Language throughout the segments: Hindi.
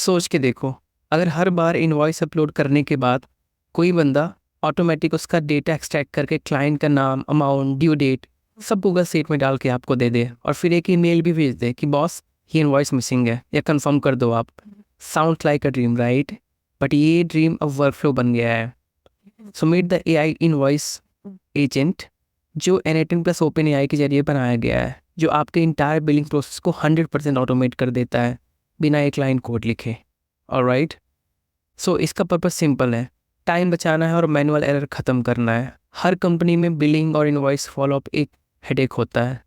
सोच के देखो, अगर हर बार इनवॉइस अपलोड करने के बाद कोई बंदा ऑटोमेटिक उसका डेटा एक्सट्रैक्ट करके क्लाइंट का नाम, अमाउंट, ड्यू डेट सब गूगल शीट में डाल के आपको दे दे और फिर एक ईमेल भी भेज दे कि बॉस ये इनवॉइस मिसिंग है या कंफर्म कर दो आप। Sound like a dream, right? But ये ड्रीम अब वर्कफ्लो बन गया है। So meet the AI invoice agent जो N18 प्लस ओपन AI के जरिए बनाया गया है, जो आपके इंटायर बिलिंग प्रोसेस को 100% ऑटोमेट कर देता है बिना एक लाइन कोड लिखे। ऑलराइट, सो इसका पर्पस सिंपल है, टाइम बचाना है और मैनुअल एरर ख़त्म करना है। हर कंपनी में बिलिंग और इनवॉइस फॉलोअप एक हेडेक होता है।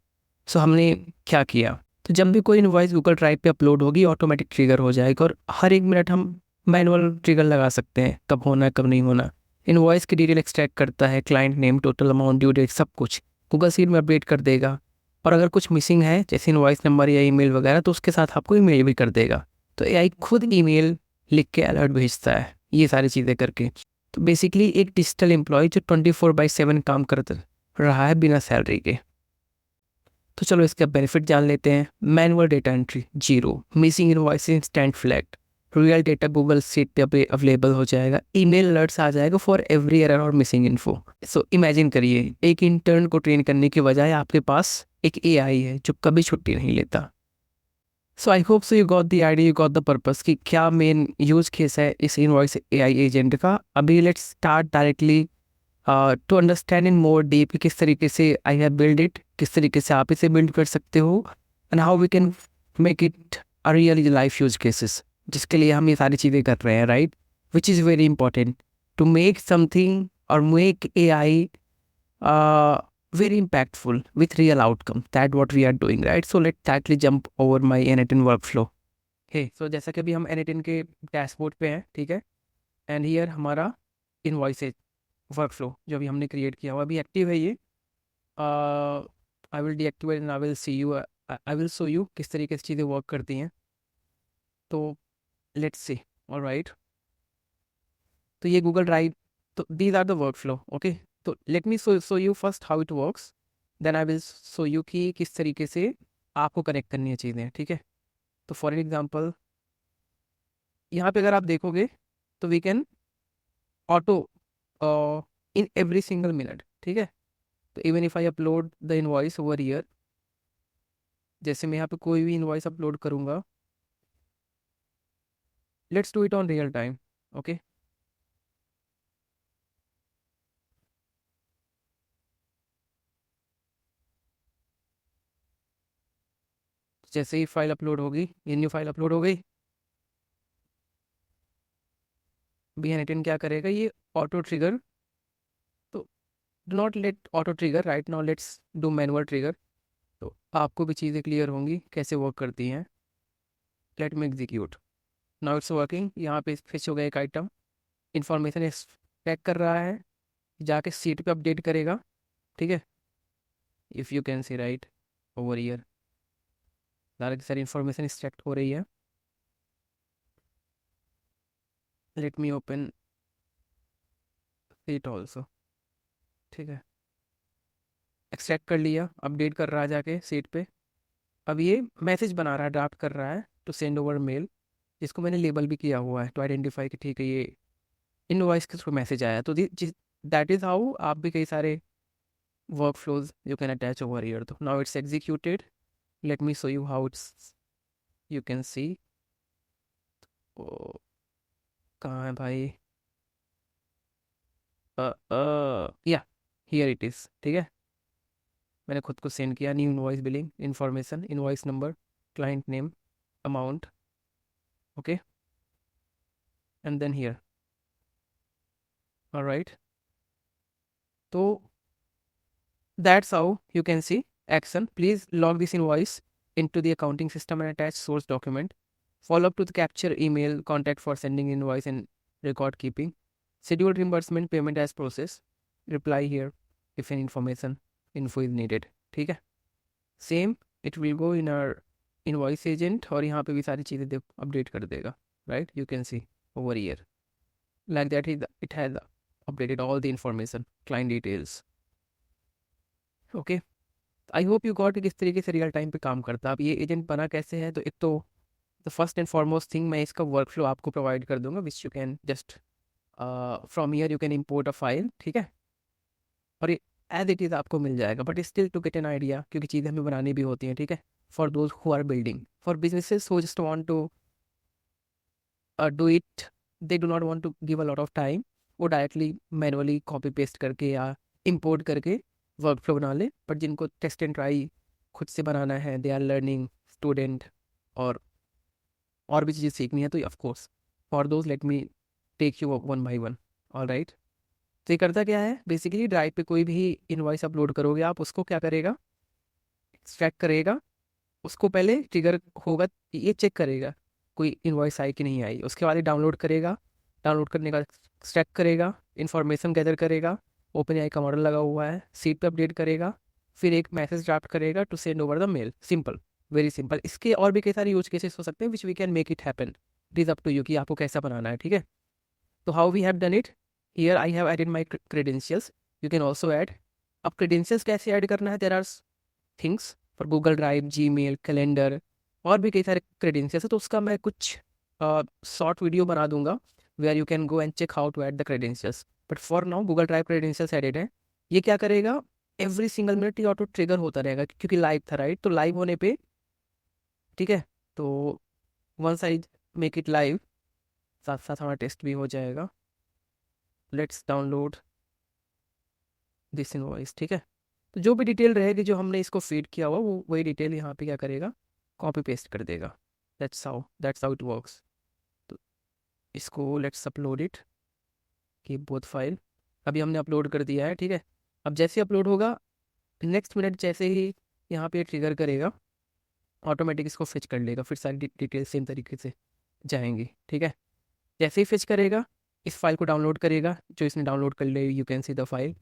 सो हमने क्या किया, तो जब भी कोई इनवॉइस गूगल ड्राइव पे अपलोड होगी ऑटोमेटिक ट्रिगर हो जाएगा और हर एक मिनट हम मैनुअल ट्रिगर लगा सकते हैं, कब होना है कब नहीं होना। इनवॉइस की डिटेल एक्सट्रैक्ट करता है, client name, total amount, due date, सब कुछ गूगल शीट में अपडेट कर देगा। और अगर कुछ मिसिंग है जैसे इनवॉइस नंबर या ईमेल वगैरह तो उसके साथ आपको ईमेल भी कर देगा। तो AI खुद ईमेल लिख के अलर्ट भेजता है ये सारी चीज़ें करके। तो बेसिकली एक डिजिटल एम्प्लॉय जो 24/7 काम करता रहा है बिना सैलरी के। तो चलो इसका बेनिफिट जान लेते हैं। Manual data entry zero, missing invoice instant flag, real data Google sheet पे अवेलेबल हो जाएगा, ईमेल अलर्ट्स आ जाएगा फॉर एवरी एरर और मिसिंग इन्फो। सो इमेजिन करिए एक इंटर्न को ट्रेन करने के बजाय आपके पास एक AI है जो कभी छुट्टी नहीं लेता। So I hope so you got the idea, you got the purpose कि क्या मेन यूज केस है इस इनवॉइस AI एजेंट का। अभी let's start directly to understand in more deep किस तरीके से आई हैव बिल्ड इट, किस तरीके से आप इसे बिल्ड कर सकते हो and how we can make it a real life use cases, जिसके लिए हम ये सारी चीज़ें कर रहे हैं, right? Which is very important to make something और make AI very impactful with real outcome. That what we are doing, right? So let's directly jump over my N18 workflow. Hey, so जैसा कि अभी हम N18 के डैशबोर्ड पे हैं, ठीक है, एंड हियर हमारा इनवॉइसेज वर्कफ्लो जो अभी हमने क्रिएट किया हुआ अभी एक्टिव है ये। I will deactivate and I will show you किस तरीके से चीज़ें वर्क करती हैं। तो लेट्स सी। ऑलराइट, तो ये गूगल ड्राइव, तो these are the workflow. Okay, तो let me show you first how it works, then I will show you कि किस तरीके से आपको कनेक्ट करनी है चीज़ें, ठीक है। तो फॉर एग्जांपल यहाँ पे अगर आप देखोगे तो we can auto in every single minute, ठीक है। तो even if I upload the invoice over here, जैसे मैं यहाँ पे कोई भी इनवॉइस अपलोड करूँगा, let's do it on real time. Okay, जैसे ही फाइल अपलोड होगी, ये न्यू फाइल अपलोड हो गई, BN18 क्या करेगा, ये ऑटो ट्रिगर। तो do not let auto trigger right now, let's do manual trigger. तो आपको भी चीज़ें क्लियर होंगी कैसे वर्क करती हैं। Let me execute, now it's working. यहाँ पे फिच हो गया एक आइटम, इंफॉर्मेशन एक्सट्रैक्ट कर रहा है, जाके सीट पे अपडेट करेगा, ठीक है। If you can C right over year सारी इंफॉर्मेशन एक्सट्रैक्ट हो रही है। Let me open seat also, ठीक है। एक्सट्रैक्ट कर लिया, अपडेट कर रहा है जाके सीट पे। अब ये मैसेज बना रहा है, ड्राफ्ट कर रहा है टू सेंड ओवर मेल, जिसको मैंने लेबल भी किया हुआ है टू आइडेंटिफाई कि ठीक है ये इनवॉइस के थ्रू मैसेज आया। तो दैट इज़ हाउ आप भी कई सारे work flows you can attach over here. तो now it's executed, let me show you how it's, you can see. ओ, कहाँ है भाई? या हियर इट इज़, ठीक है। मैंने खुद को सेंड किया, new invoice, billing information, invoice number, client name, amount, okay, and then here. Alright, तो that's how you can see action. Please log this invoice into the accounting system and attach source document. Follow up to the capture email contact for sending invoice and record keeping. Schedule reimbursement payment as process. Reply here if any information info is needed. ठीक है, same it will go in our invoice agent और यहाँ पे भी सारी चीज़ें अपडेट कर देगा, right? You can see over here like that it has updated all the information, client details. Okay, I hope you got किस तरीके से रियल टाइम पे काम करता है। अब ये एजेंट बना कैसे है, तो एक तो the first and foremost thing, मैं इसका वर्क फ्लो आपको प्रोवाइड कर दूंगा, which you can just from here you can import a file, ठीक है, और ये एज इट इज़ आपको मिल जाएगा, but still to get an idea, क्योंकि चीज़ें हमें बनानी भी होती हैं, ठीक है, for those who are building, for businesses who just want to do it, they do not want to give a lot of time, वो डायरेक्टली मैनुअली कॉपी पेस्ट करके या इम्पोर्ट करके वर्क फ्लो बना ले, बट जिनको टेस्ट एंड ट्राई खुद से बनाना है, दे आर लर्निंग स्टूडेंट, और भी चीज़ें सीखनी है, तो of course for those let me take you one by one. All right, तो ये करता क्या है, बेसिकली ड्राइव पे कोई भी इनवॉइस अपलोड करोगे आप, उसको क्या करेगा, एक्सट्रैक्ट करेगा, उसको पहले ट्रिगर होगा, ये चेक करेगा कोई इनवॉइस आई कि नहीं आई, उसके बाद डाउनलोड करेगा, डाउनलोड करने का एक्सट्रैक्ट करेगा, इन्फॉर्मेशन गैदर करेगा, ओपन आई का मॉडल लगा हुआ है, सीट पे अपडेट करेगा, फिर एक मैसेज ड्राफ्ट करेगा to send over the mail. Simple, very simple. इसके और भी कई सारे यूज केसेस हो सकते हैं which we can make it happen, it is up to you कि आपको कैसा बनाना है, ठीक है। तो how we have done it, here I have added my credentials, you can also add. अब क्रेडेंशियल्स कैसे ऐड करना है, there are things for Google Drive, Gmail, calendar, और भी कई सारे क्रेडेंशियल्स है, तो उसका मैं कुछ शॉर्ट वीडियो बना दूंगा where you can go and check how to add the credentials, but for now Google Drive credentials added है। ये क्या करेगा, एवरी सिंगल मिनट ये ऑटो ट्रिगर होता रहेगा, क्योंकि लाइव था, राइट, तो लाइव होने पे, ठीक है, तो once I make it live, साथ साथ हमारा टेस्ट भी हो जाएगा। लेट्स डाउनलोड दिस इनवॉइस, ठीक है, तो जो भी डिटेल रहेगी जो हमने इसको फीड किया हुआ, वो वही डिटेल यहाँ पे क्या करेगा, कॉपी पेस्ट कर देगा। That's how it works. तो इसको लेट्स अपलोड इट, की बोथ फाइल, अभी हमने अपलोड कर दिया है, ठीक है। अब जैसे अपलोड होगा, नेक्स्ट मिनट जैसे ही यहाँ पे ट्रिगर करेगा, ऑटोमेटिक इसको फिच कर लेगा, फिर सारी डिटेल सेम तरीके से जाएंगी, ठीक है। जैसे ही फिच करेगा, इस फाइल को डाउनलोड करेगा, जो इसने डाउनलोड कर ले, you can see the file.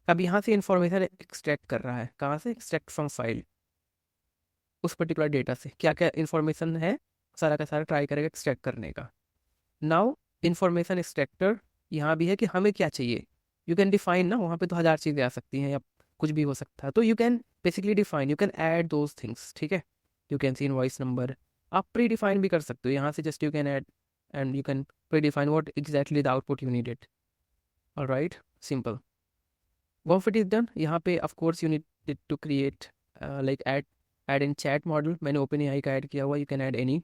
अब यहाँ से इन्फॉर्मेशन एक्सट्रैक्ट कर रहा है, कहाँ से, एक्सट्रैक्ट फ्रॉम फाइल, उस पर्टिकुलर डेटा से क्या क्या इन्फॉर्मेशन है, सारा का सारा ट्राई करेगा एक्सट्रैक्ट करने का। नाउ इन्फॉर्मेशन एक्सट्रैक्टर यहाँ भी है कि हमें क्या चाहिए, यू कैन डिफाइन ना, वहाँ पे तो हज़ार चीज़ें आ सकती हैं या कुछ भी हो सकता है, तो you can basically define, you can add those things, ठीक है। You can C invoice number, आप प्री डिफाइन भी कर सकते हो यहाँ से, just you can add and you can pre define what exactly the output you needed. Alright, simple. once it is done, यहाँ पे of course you need to create like add in chat model, मैंने ओपन एआई का ऐड किया हुआ, you can add any,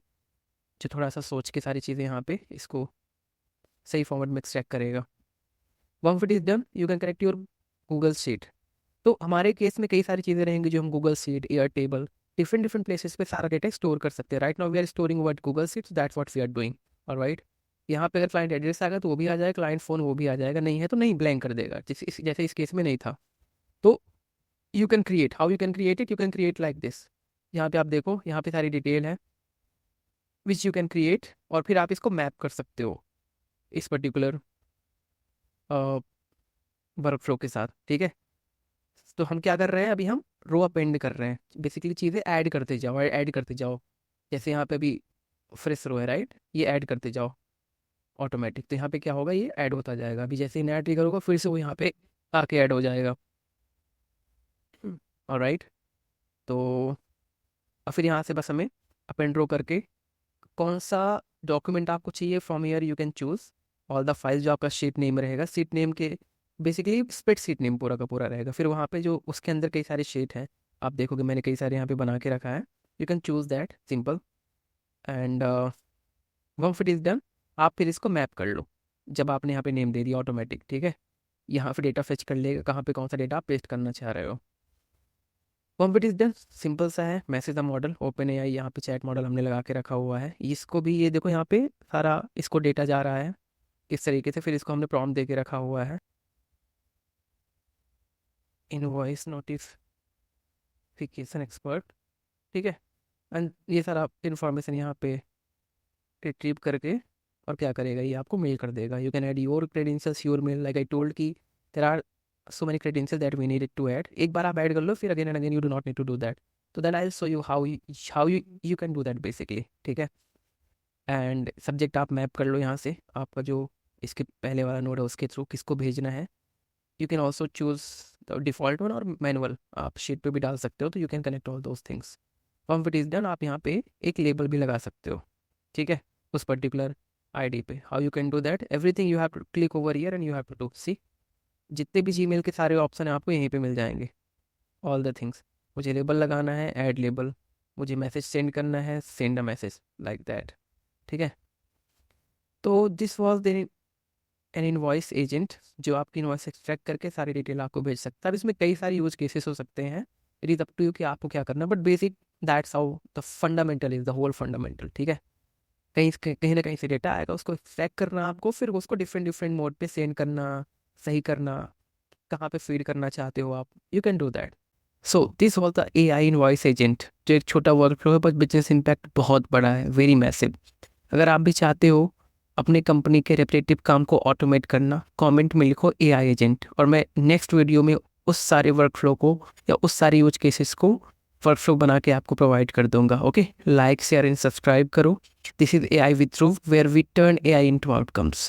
जो थोड़ा सा सोच के सारी चीज़ें यहाँ पे इसको सही फॉर्मेट में एक्सट्रैक्ट करेगा। once it is done, you can connect your Google sheet. तो हमारे केस में कई सारी चीज़ें रहेंगी जो हम Google sheet, Airtable, different different places पे सारा डेटा स्टोर कर सकते हैं। Right now we are storing what Google sheet, that's what we are doing. Alright, यहाँ पे अगर क्लाइंट एड्रेस आ गया तो वो भी आ जाएगा, क्लाइंट फ़ोन वो भी आ जाएगा, नहीं है तो नहीं ब्लैंक कर देगा, जैसे इस केस में नहीं था। तो you can create, how you can create it, you can create like this. यहाँ पे आप देखो, यहाँ पे सारी डिटेल है विच यू कैन क्रिएट, और फिर आप इसको मैप कर सकते हो इस पर्टिकुलर वर्क फ्लो के साथ, ठीक है। तो हम क्या कर रहे हैं, अभी हम रो अपेंड कर रहे हैं, बेसिकली चीज़ें ऐड करते जाओ, ऐड करते जाओ। जैसे यहाँ पे अभी फ्रेश रो है, राइट, ये ऐड करते जाओ ऑटोमेटिक, तो यहाँ पे क्या होगा, ये ऐड होता जाएगा। अभी जैसे ही नया ट्रिगर होगा, फिर से वो यहाँ पे आके ऐड हो जाएगा। ऑलराइट, तो और फिर यहाँ से बस हमें अपेंड रो करके कौन सा डॉक्यूमेंट आपको चाहिए, from here you can choose all the files, जो आपका शीट नेम रहेगा, शीट नेम के बेसिकली स्प्रेड शीट नेम पूरा का पूरा रहेगा, फिर वहाँ पे जो उसके अंदर कई सारे शीट हैं, आप देखोगे मैंने कई सारे यहाँ पे बना के रखा है, you can choose that, simple. And once it is done, आप फिर इसको मैप कर लो, जब आपने यहाँ पे नेम दे दिया ऑटोमेटिक, ठीक है। यहाँ पे डेटा फेच कर लेगा, कहाँ पे कौन सा डेटा आप पेस्ट करना चाह रहे हो। Once it is done, simple सा है, message the model, OpenAI, यहाँ पे चैट मॉडल हमने लगा के रखा हुआ है, इसको भी ये देखो यहाँ पे सारा इसको डेटा जा रहा है इस तरीके से, फिर इसको हमने प्रॉम्प्ट दे के रखा हुआ है, इनवॉइस नोटिफिकेशन एक्सपर्ट, ठीक है। एंड ये सारा इन्फॉर्मेशन यहाँ पे रिट्रीव करके और क्या करेगा, ये आपको मेल कर देगा। You can add your credentials, your mail, like I told कि there are so many credential that we needed to add. एक बार आप ऐड कर लो, फिर again and again you do not need to do that. तो then I will show you how you can do that basically, ठीक है। एंड सब्जेक्ट आप मैप कर लो यहाँ से, आपका जो इसके पहले वाला नोड है उसके थ्रू किसको भेजना है। You can also choose the default one और मैनुअल, आप शीट पे भी डाल सकते हो, तो you can connect all those things. Once it is done आप यहाँ पे एक लेबल भी लगा सकते हो, ठीक है, उस पर्टिकुलर आईडी पे। How you can do that, everything you have to click over here and you have to do, see जितने भी जीमेल के सारे ऑप्शन हैं आपको यहीं पे मिल जाएंगे, ऑल द थिंग्स। मुझे लेबल लगाना है, ऐड लेबल, मुझे मैसेज सेंड करना है, send a message, like that, ठीक है। तो this was the N invoice agent जो आपकी इनवॉइस एक्सट्रैक्ट करके सारी डिटेल आपको भेज सकता है। अब इसमें कई सारे यूज केसेस हो सकते हैं, it is up to you कि आपको क्या करना है, but basic that's how the fundamental is the whole fundamental, ठीक है। कहीं ना कहीं से डेटा आएगा, उसको एक्सट्रैक्ट करना आपको, फिर उसको डिफरेंट डिफरेंट मोड पे सेंड करना, सही करना, कहाँ पे फीड करना चाहते हो आप, you can do that. So this was the AI invoice agent, जो एक छोटा वर्क फ्लो है पर बिजनेस इम्पैक्ट बहुत बड़ा है, वेरी मैसिव। अगर आप भी चाहते हो अपने कंपनी के रेपिटेटिव काम को ऑटोमेट करना, कमेंट में लिखो AI एजेंट, और मैं नेक्स्ट वीडियो में उस सारे वर्क फ्लो को या उस सारे यूज केसेस को वर्क फ्लो बना के आपको प्रोवाइड कर दूंगा। Okay, like share and subscribe करो। This is AI with Dhruv, where we turn AI into outcomes.